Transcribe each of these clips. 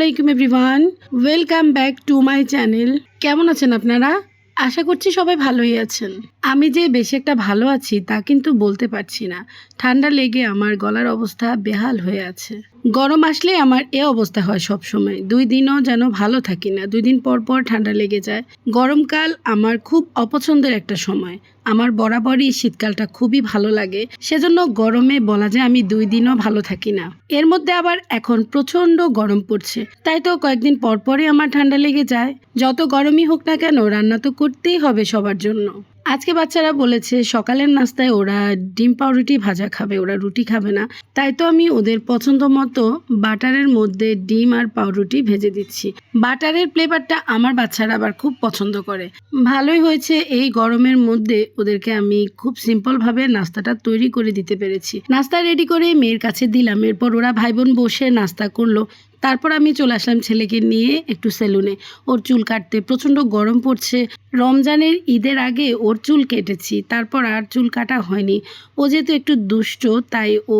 আলাইকুম everyone, welcome back to my channel. কেমন আছেন আপনারা? আশা করছি সবাই ভালোই আছেন। আমি যে বেশি একটা ভালো আছি তা কিন্তু বলতে পারছি না। ঠান্ডা লেগে আমার গলার অবস্থা বেহাল হয়ে আছে। গরম আসলে আমার এ অবস্থা হয় সব সময়। 2 দিনও যেন ভালো থাকি না। 2 দিন পর পর ঠান্ডা লেগে যায়। গরমকাল আমার খুব অপছন্দের একটা সময়। আমার বরাবরই শীতকালটা খুবই ভালো লাগে। সেজন্য গরমে বলা যায় আমি 2 দিনও ভালো থাকি না। এর মধ্যে আবার এখন প্রচণ্ড গরম পড়ছে। তাই তো কয়েকদিন পর পরই আমার ঠান্ডা লেগে যায়। যত গরমই হোক না কেন রান্না তো করতেই হবে সবার জন্য। আজকে বাচ্চারা বলেছে সকালের নাস্তায় ওরা ডিম পাউরুটি ভাজা খাবে, ওরা রুটি খাবে না। তাই তো আমি ওদের পছন্দ মতো বাটারের মধ্যে ডিম আর পাউরুটি ভেজে দিচ্ছি। বাটারের ফ্লেভারটা আমার বাচ্চারা আবার খুব পছন্দ করে। ভালোই হয়েছে এই গরমের মধ্যে ওদেরকে আমি খুব সিম্পলভাবে নাস্তাটা তৈরি করে দিতে পেরেছি। নাস্তা রেডি করে মেয়ের কাছে দিলাম। এরপর ওরা ভাই বোন বসে নাস্তা করলো। তারপর আমি চলে আসলাম ছেলেকে নিয়ে একটু সেলুনে ওর চুল কাটতে। প্রচণ্ড গরম পড়ছে। রমজানের ঈদের আগে ওর চুল কেটেছি, তারপর আর চুল কাটা হয়নি। ও যেহেতু একটু দুষ্ট তাই ও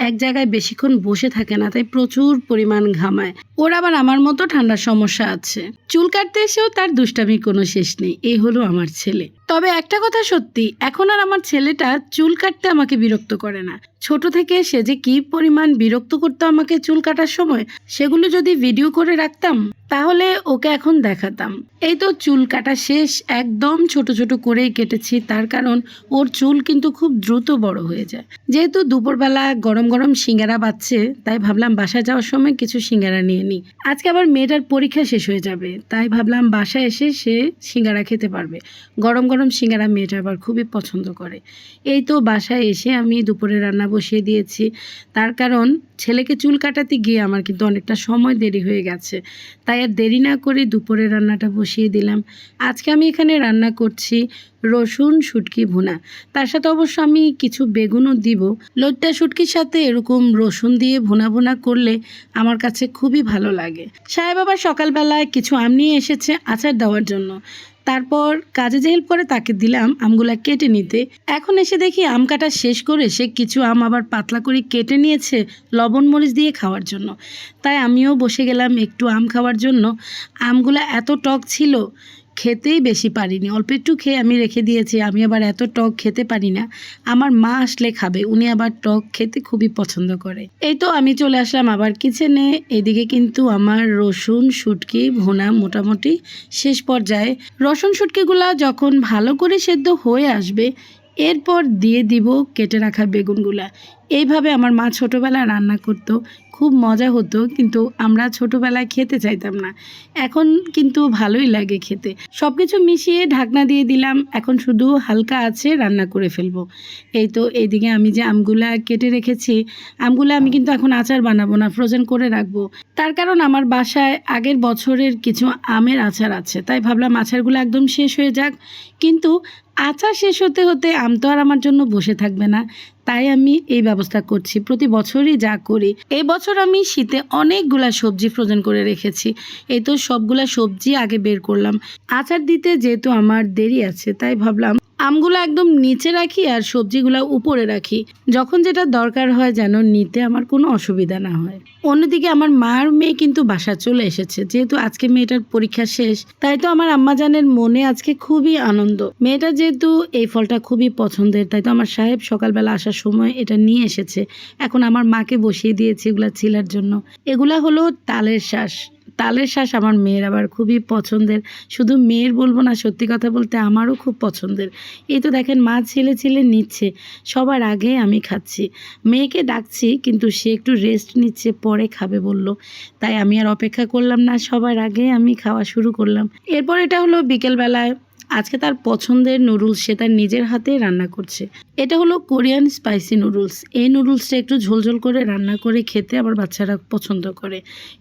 এক জায়গায় বেশিক্ষণ বসে থাকে না, তাই প্রচুর পরিমাণ ঘামায়। ওর আবার আমার মতো ঠান্ডার সমস্যা আছে। চুল কাটতে এসেও তার দুষ্টামির কোনো শেষ নেই। এই হলো আমার ছেলে। তবে একটা কথা সত্যি, এখন আর আমার ছেলেটা চুল কাটতে আমাকে বিরক্ত করে না। ছোট থেকে সে যে কি পরিমাণ বিরক্ত করতো আমাকে চুল কাটার সময়, সেগুলো যদি ভিডিও করে রাখতাম তাহলে ওকে এখন দেখাতাম। এই তো চুল কাটা শেষ, একদম ছোট ছোট করেই কেটেছি। তার কারণ ওর চুল কিন্তু খুব দ্রুত বড় হয়ে যায়। যেহেতু দুপুরবেলা গরম গরম সিঙ্গারা বাজছে, তাই ভাবলাম বাসায় যাওয়ার সময় কিছু সিঙ্গারা নিয়ে নিই। আজকে আবার মেয়েটার পরীক্ষা শেষ হয়ে যাবে, তাই ভাবলাম বাসায় এসে সে সিঙ্গারা খেতে পারবে। গরম গরম সিঙ্গারা মেয়েটা আবার খুবই পছন্দ করে। এই তো বাসায় এসে আমি দুপুরে রান্না বসিয়ে দিয়েছি। তার কারণ ছেলেকে চুল কাটাতে গিয়ে আমার কিন্তু অনেকটা সময় দেরি হয়ে গেছে, তাই আর দেরি না করে দুপুরে রান্নাটা বসিয়ে দিলাম। আজকে আমি এখানে রান্না করছি রসুন শুটকি ভুনা। তার সাথে অবশ্য আমি কিছু বেগুনও দিব। লইট্টা শুটকির সাথে এরকম রসুন দিয়ে ভুনা ভুনা করলে আমার কাছে খুবই ভালো লাগে। সাহেব আবার সকালবেলায় কিছু আম নিয়ে এসেছে আচার দেওয়ার জন্য। তারপর কাজে যে হেল্প করে তাকে দিলাম আমগুলা কেটে নিতে। এখন এসে দেখি আম কাটা শেষ করে সে কিছু আম আবার পাতলা করে কেটে নিয়েছে লবণ মরিচ দিয়ে খাওয়ার জন্য। তাই আমিও বসে গেলাম একটু আম খাওয়ার জন্য। আমগুলা এত টক ছিল, খেতেই বেশি পারিনি। অল্প একটু খেয়ে আমি রেখে দিয়েছি। আমি আবার এত টক খেতে পারি না। আমার মা আসলে খাবে, উনি আবার টক খেতে খুবই পছন্দ করে। এই তো আমি চলে আসলাম আবার কিচেনে। এদিকে কিন্তু আমার রসুন শুটকি ভুনা মোটামুটি শেষ পর্যায়ে। রসুন শুটকিগুলা যখন ভালো করে সেদ্ধ হয়ে আসবে এরপর দিয়ে দিব কেটে রাখা বেগুনগুলা। এইভাবে আমার মা ছোটোবেলায় রান্না করতো, খুব মজা হতো, কিন্তু আমরা ছোটোবেলায় খেতে চাইতাম না। এখন কিন্তু ভালোই লাগে খেতে। সব কিছু মিশিয়ে ঢাকনা দিয়ে দিলাম। এখন শুধু হালকা আছে রান্না করে ফেলবো। এই তো এইদিকে আমি যে আমগুলা কেটে রেখেছি, আমগুলো আমি কিন্তু এখন আচার বানাবো না, ফ্রোজেন করে রাখবো। তার কারণ আমার বাসায় আগের বছরের কিছু আমের আচার আছে, তাই ভাবলাম আচারগুলো একদম শেষ হয়ে যাক। কিন্তু আচার শেষ হতে হতে আম তো আর আমার জন্য বসে থাকবে না, তাই আমি এই ব্যবস্থা করছি। প্রতি বছরই যা করি। এই বছর আমি শীতে অনেকগুলা সবজি ফ্রোজেন করে রেখেছি। এই তো সবগুলা সবজি আগে বের করলাম। আচার দিতে যেহেতু আমার দেরি আছে, তাই ভাবলাম আমগুলো একদম নিচে রাখি আর সবজিগুলো উপরে রাখি, যখন যেটা দরকার হয় যেন নিতে আমার কোনো অসুবিধা না হয়। অন্যদিকে আমার মার মেয়ে কিন্তু বাসা চলে এসেছে। যেহেতু আজকে মেয়েটার পরীক্ষা শেষ, তাই তো আমার আম্মাজানের মনে আজকে খুবই আনন্দ। মেয়েটা যেহেতু এই ফলটা খুবই পছন্দের, তাই তো আমার সাহেব সকালবেলা আসার সময় এটা নিয়ে এসেছে। এখন আমার মাকে বসিয়ে দিয়েছি এগুলা ছিলার জন্য। এগুলা হলো তালের শ্বাস। তালের শ্বাস আমার মেয়ের আবার খুবই পছন্দের। শুধু মেয়ের বলবো না, সত্যি কথা বলতে আমারও খুব পছন্দের। এই তো দেখেন মা ছেলে ছেলে নিচ্ছে, সবার আগে আমি খাচ্ছি। মেয়েকে ডাকছি কিন্তু সে একটু রেস্ট নিচ্ছে, পরে খাবে বলল। তাই আমি আর অপেক্ষা করলাম না, সবার আগে আমি খাওয়া শুরু করলাম। এরপর এটা হলো বিকেলবেলায়। আজকে তার পছন্দের নুডলস সে তার নিজের হাতে রান্না করছে। এটা হলো কোরিয়ান স্পাইসি নুডলস। এই নুডলসটা একটু ঝোলঝোল করে রান্না করে খেতে আমার বাচ্চারা পছন্দ করে।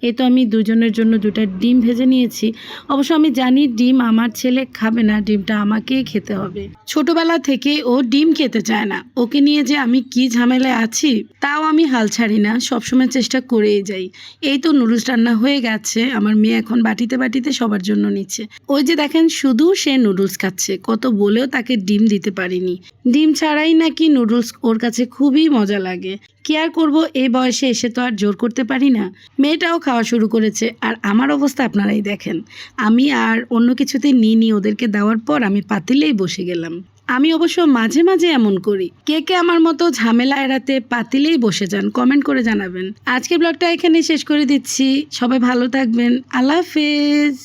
এই তো আমি দুজনের জন্য 2টা ডিম ভেজে নিয়েছি। অবশ্য আমি জানি ডিম আমার ছেলে খাবে না, ডিমটা আমাকেই খেতে হবে। ছোটবেলা থেকে ও ডিম খেতে চায় না। ওকে নিয়ে যে আমি কি ঝামেলায় আছি তাও আমি হাল ছাড়ি না, সবসময় চেষ্টা করেই যাই। এই তো নুডলস রান্না হয়ে গেছে। আমার মেয়ে এখন বাটিতে বাটিতে সবার জন্য নিচ্ছে। ওই যে দেখেন শুধু সে নুডলস নুডলস খাচ্ছে, কত বলেও তাকে ডিম দিতে পারিনি। ডিম ছাড়াই নাকি নুডলস ওর কাছে খুবই মজা লাগে। কি আর করবো, এই বয়সে এসে তো আর জোর করতে পারি না। মেয়েটাও খাওয়া শুরু করেছে, আর আমার অবস্থা আপনারাই দেখেন। আমি আর অন্য কিছুতে নিইনি, ওদেরকে দেওয়ার পর আমি পাতিলেই বসে গেলাম। আমি অবশ্য মাঝে মাঝে এমন করি। কে কে আমার মতো ঝামেলা এড়াতে পাতিলেই বসে যান, কমেন্ট করে জানাবেন। আজকের ব্লগটা এখানেই শেষ করে দিচ্ছি। সবাই ভালো থাকবেন। আল্লাহ হাফেজ।